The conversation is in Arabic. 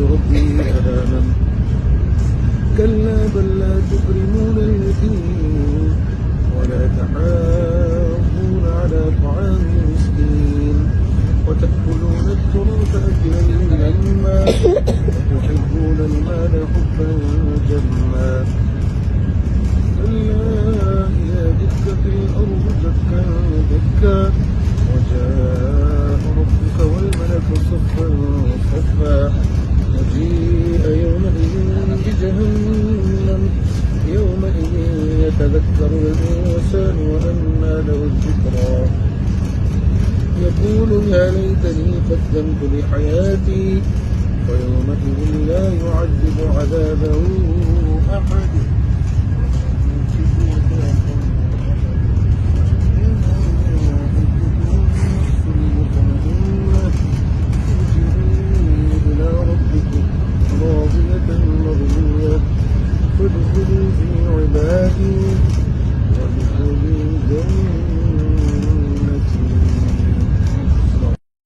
ربي هلانا كلا بل لا تكرمون اليتيم ولا تحاضون على طعام المسكين وتأكلون التراث أكلا لما وتحبون المال حبا جما كلا إذا دكت الأرض دكا دكا وجاء ربك والملك صفا صفا وجيء يومئذ بجهنم يومئذ يتذكر الإنسان وأنى له الذكرى يقول يا ليتني قدمت لحياتي ويومئذ لا يعذب عذابه أحد.